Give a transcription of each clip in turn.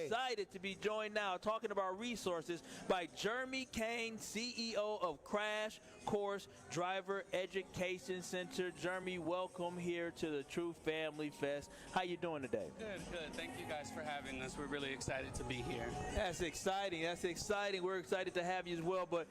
excited to be joined now talking about resources by Jeremy Cain, CEO of CrashCourse Driver Education Center. Jeremy, welcome here to the True Family Fest. How you doing today? Good, good. Thank you guys for having us. We're really excited to be here. That's exciting. That's exciting. We're excited to have you as well. But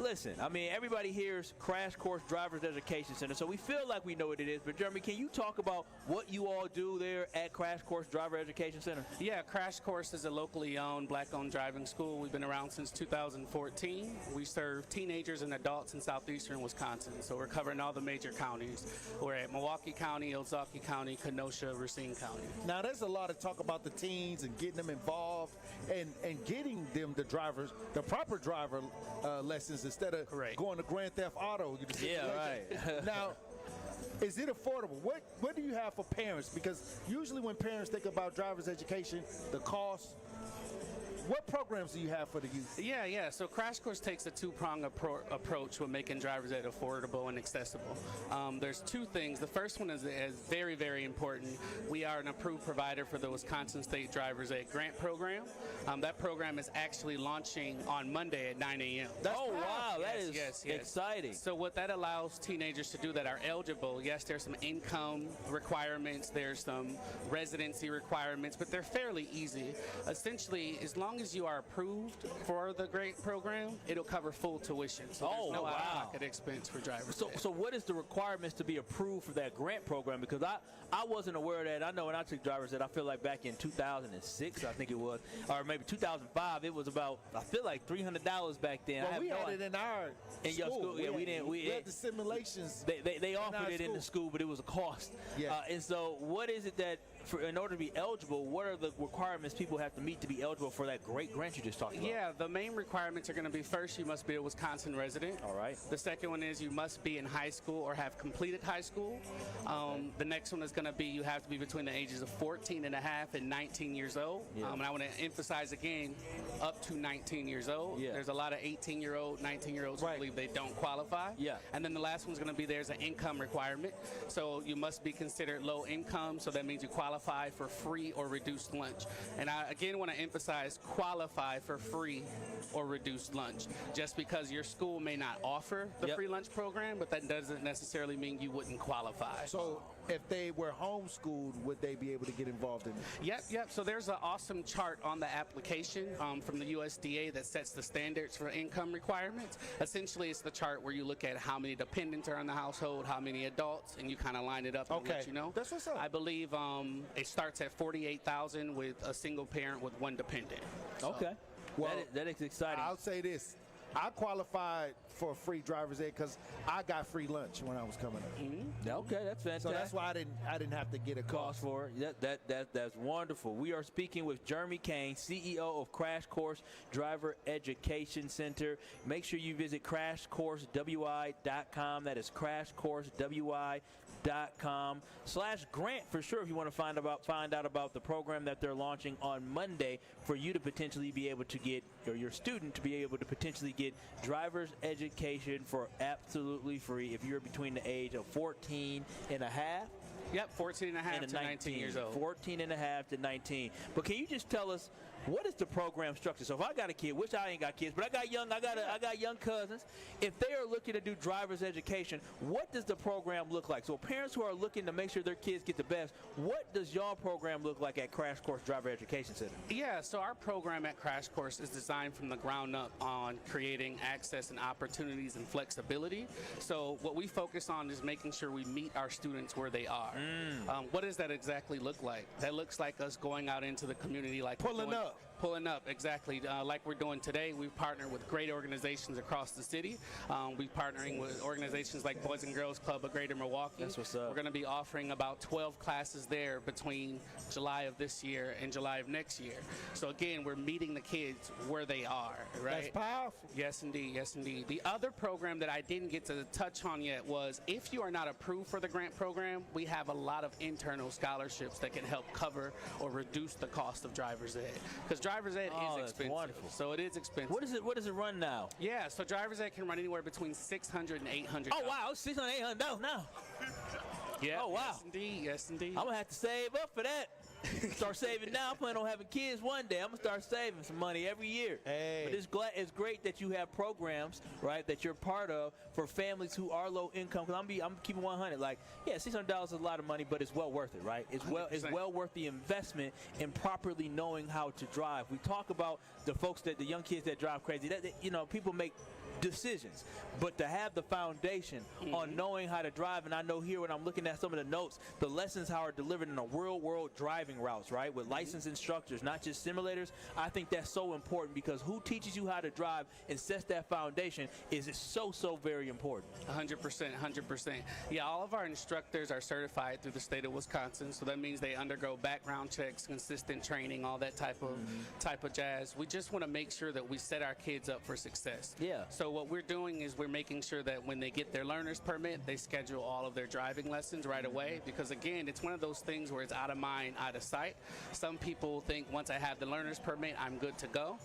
listen, I mean, everybody hears CrashCourse Driver Education Center, so we feel like we know what it is. But Jeremy, can you talk about what you all do there at CrashCourse Driver Education Center? Yeah, CrashCourse is a locally owned, black-owned driving school. We've been around since 2014. We serve teenagers and adults in southeastern Wisconsin, so we're covering all the major counties. We're at Milwaukee County, Ozaukee County, Kenosha, Racine County. Now, there's a lot of talk about the teens and getting them involved and getting them the proper driver lessons instead of going to Grand Theft Auto. Yeah, right. Now, is it affordable? What do you have for parents? Because usually when parents think about driver's education, the cost. What programs do you have for the youth? Yeah. So CrashCourse takes a two-pronged approach with making driver's ed affordable and accessible. There's two things. The first one is very, very important. We are an approved provider for the Wisconsin State Driver's Ed Grant Program. That program is actually launching on Monday at 9 a.m. Wow, that is exciting. So what that allows teenagers to do that are eligible, yes, there's some income requirements, there's some residency requirements, but they're fairly easy. Essentially, as long as you are approved for the grant program, it'll cover full tuition. So there's no out-of-pocket expense for drivers. So what is the requirements to be approved for that grant program? Because I wasn't aware of that. I know when I took driver's ed, I feel like back in 2006, I think it was, or maybe 2005, it was about, I feel like $300 back then. Well, we had it in our school. Yeah, we had the simulations. They offered it in the school, but it was a cost. Yeah. And so what is it that, in order to be eligible, what are the requirements people have to meet to be eligible for that great grant you just talked about? Yeah, the main requirements are going to be, first, you must be a Wisconsin resident. All right. The second one is you must be in high school or have completed high school. The next one is going to be you have to be between the ages of 14 and a half and 19 years old. Yeah. And I want to emphasize again, up to 19 years old. Yeah. There's a lot of 18-year-old, 19-year-olds who believe they don't qualify. Yeah. And then the last one's going to be there's an income requirement. So you must be considered low income, so that means you qualify for free or reduced lunch. And I again want to emphasize qualify for free or reduced lunch. Just because your school may not offer the free lunch program, but that doesn't necessarily mean you wouldn't qualify. So if they were homeschooled, would they be able to get involved in it? Yep. So there's an awesome chart on the application from the USDA that sets the standards for income requirements. Essentially, it's the chart where you look at how many dependents are in the household, how many adults, and you kind of line it up and let you know. That's what's up. I believe it starts at $48,000 with a single parent with one dependent. So. Okay. Well, that is exciting. I'll say this. I qualified for free driver's ed because I got free lunch when I was coming up. Mm-hmm. Okay, that's fantastic. So that's why I didn't have to get a cost for it. That's wonderful. We are speaking with Jeremy Cain, CEO of CrashCourse Driver Education Center. Make sure you visit CrashCourseWI.com. That is CrashCourseWI.com/grant for sure if you want to find out about the program that they're launching on Monday for you to potentially be able to get, or your student to be able to potentially get driver's education for absolutely free if you're between the age of 14 and a half. Yep, 14 and a half to 19 years old. 14 and a half to 19. But can you just tell us, what is the program structure? So if I got a kid, which I ain't got kids, but I got young cousins. If they are looking to do driver's education, what does the program look like? So parents who are looking to make sure their kids get the best, what does your program look like at CrashCourse Driver Education Center? Yeah, so our program at CrashCourse is designed from the ground up on creating access and opportunities and flexibility. So what we focus on is making sure we meet our students where they are. What does that exactly look like? That looks like us going out into the community, like pulling up, exactly. Like we're doing today. We've partnered with great organizations across the city. We're partnering with organizations like Boys and Girls Club of Greater Milwaukee. That's what's up. We're going to be offering about 12 classes there between July of this year and July of next year. So again, we're meeting the kids where they are, right? That's powerful. Yes, indeed. Yes, indeed. The other program that I didn't get to touch on yet was, if you are not approved for the grant program, we have a lot of internal scholarships that can help cover or reduce the cost of driver's ed. Because driver's ed is expensive. That's wonderful. So it is expensive. What does it run now? Yeah, so driver's ed can run anywhere between $600 and $800. Oh, wow, $600, $800 now. Yeah. Oh, wow. Yes, indeed. Yes, indeed. I'm going to have to save up for that. Start saving now. I plan on having kids one day. I'm going to start saving some money every year. Hey. But it's great that you have programs, right, that you're part of for families who are low income. Because I'm keeping 100. Like, yeah, $600 is a lot of money, but it's well worth it, right? It's well worth the investment in properly knowing how to drive. We talk about the young kids that drive crazy. People make decisions, but to have the foundation on knowing how to drive, and I know here when I'm looking at some of the notes, the lessons how are delivered in a real world driving routes, right, with licensed instructors, not just simulators. I think that's so important, because who teaches you how to drive and sets that foundation is so very important. 100%. Yeah, all of our instructors are certified through the state of Wisconsin, so that means they undergo background checks, consistent training, all that type of jazz. We just want to make sure that we set our kids up for success. Yeah. So what we're doing is we're making sure that when they get their learner's permit, they schedule all of their driving lessons right away, because again, it's one of those things where it's out of mind, out of sight. Some people think once I have the learner's permit, I'm good to go.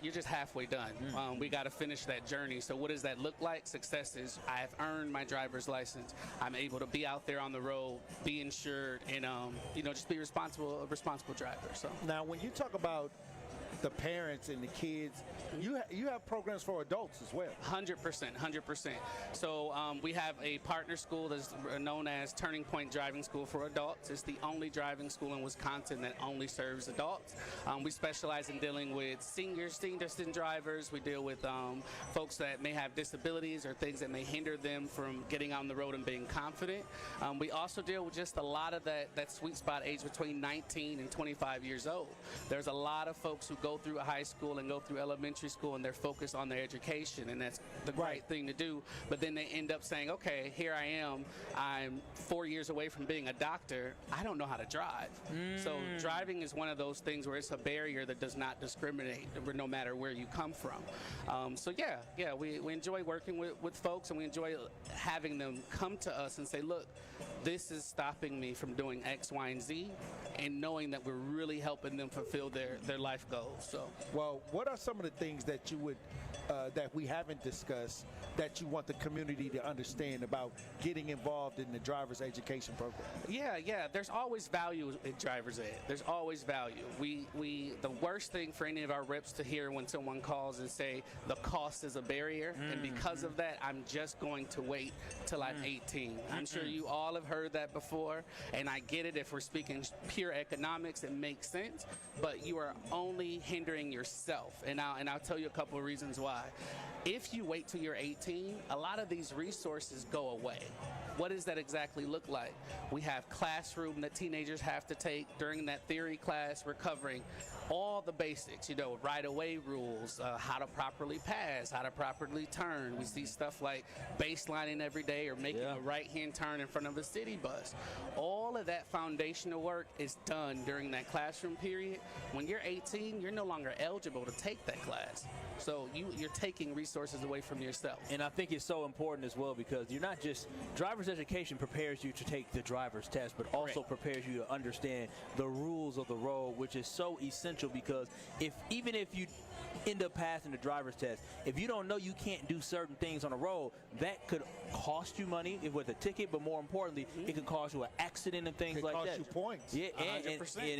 You're just halfway done. We got to finish that journey. So what does that look like? Success is I've earned my driver's license. I'm able to be out there on the road, be insured, and just be a responsible driver. So now, when you talk about the parents and the kids, you have programs for adults as well. 100%. So we have a partner school that's known as Turning Point Driving School for Adults. It's the only driving school in Wisconsin that only serves adults. We specialize in dealing with senior citizen drivers. We deal with folks that may have disabilities or things that may hinder them from getting on the road and being confident. We also deal with just a lot of that sweet spot age between 19 and 25 years old. There's a lot of folks who go through a high school and go through elementary school and they're focused on their education, and that's the right thing to do, but then they end up saying, okay, here I am, I'm 4 years away from being a doctor, I don't know how to drive. So driving is one of those things where it's a barrier that does not discriminate no matter where you come from. So we enjoy working with folks, and we enjoy having them come to us and say, look, this is stopping me from doing X, Y, and Z, and knowing that we're really helping them fulfill their life goals. So, well, what are some of the things that you would that we haven't discussed that you want the community to understand about getting involved in the driver's education program? Yeah. There's always value in driver's ed. There's always value. The worst thing for any of our reps to hear when someone calls and say the cost is a barrier, and because of that, I'm just going to wait till I'm 18. I'm sure you all have heard that before, and I get it. If we're speaking pure economics, it makes sense, but you are only hindering yourself, and I'll tell you a couple of reasons why. If you wait till you're 18, a lot of these resources go away. What does that exactly look like? We have classroom that teenagers have to take. During that theory class, we're covering all the basics, right-of-way rules, how to properly pass, how to properly turn. We see stuff like baselining every day or making a right-hand turn in front of a city bus. All of that foundational work is done during that classroom period. When you're 18, you're no longer eligible to take that class. So you're taking resources away from yourself. And I think it's so important as well, because you're not just driver's education prepares you to take the driver's test, but also prepares you to understand the rules of the road, which is so essential, because even if you end up passing the driver's test, if you don't know you can't do certain things on the road, that could cost you money with a ticket, but more importantly, it could cause you an accident and things like that. It could cost you points. Yeah, and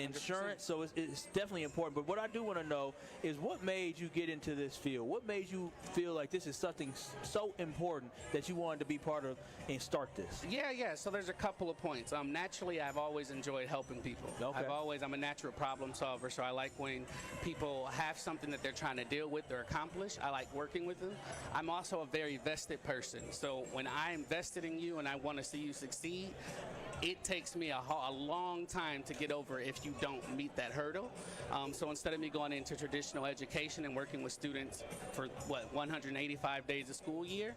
insurance, 100%. So it's definitely important. But what I do want to know is what made you get into this field? What made you feel like this is something so important that you wanted to be part of and start this? Yeah. So there's a couple of points. Naturally, I've always enjoyed helping people. Okay. I'm a natural problem solver, so I like when people have something that they're trying to deal with or accomplish. I like working with them. I'm also a very vested person. So when I invested in you and I want to see you succeed, it takes me a long time to get over if you don't meet that hurdle. So instead of me going into traditional education and working with students for 185 days a school year,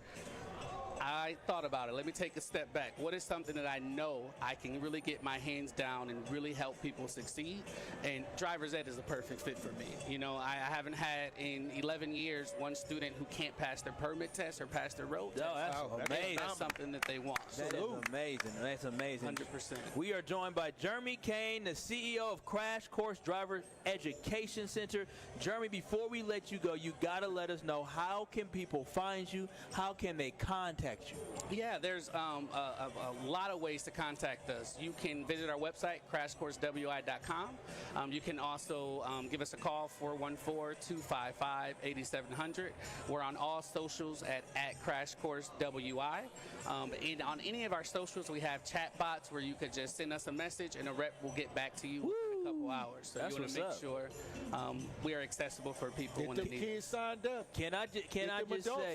I thought about it. Let me take a step back. What is something that I know I can really get my hands down and really help people succeed? And driver's ed is the perfect fit for me. I haven't had in 11 years one student who can't pass their permit test or pass their road test. That's amazing. That's something that they want. That is amazing. That's amazing. 100%. We are joined by Jeremy Cain, the CEO of CrashCourse Driver Education Center. Jeremy, before we let you go, you got to let us know, how can people find you? How can they contact contact you? Yeah, there's a lot of ways to contact us. You can visit our website, CrashCourseWI.com. You can also give us a call, 414-255-8700. We're on all socials at CrashCourseWI. And on any of our socials, we have chat bots where you could just send us a message and a rep will get back to you within a couple hours. So That's you want to make sure we are accessible for people Get when the they need kids signed up. Can I just say,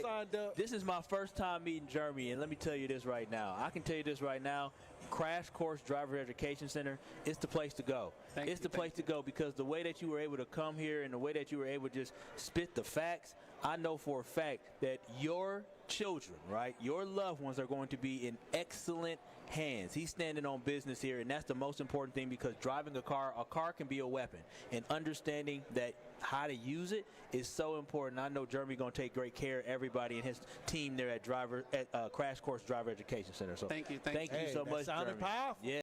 signed up. this is my first time meeting Jeremy, and let me tell you this right now. I can tell you this right now. Crash Course Driver Education Center, it's the place to go. It's the place to go because the way that you were able to come here and the way that you were able to just spit the facts, I know for a fact that your children, right, your loved ones are going to be in excellent hands. He's standing on business here, and that's the most important thing because driving a car can be a weapon, and understanding that how to use it is so important. I know Jeremy going to take great care of everybody and his team there at Crash Course Driver Education Center. So Thank you so much, Sounded Jeremy. powerful. Yeah.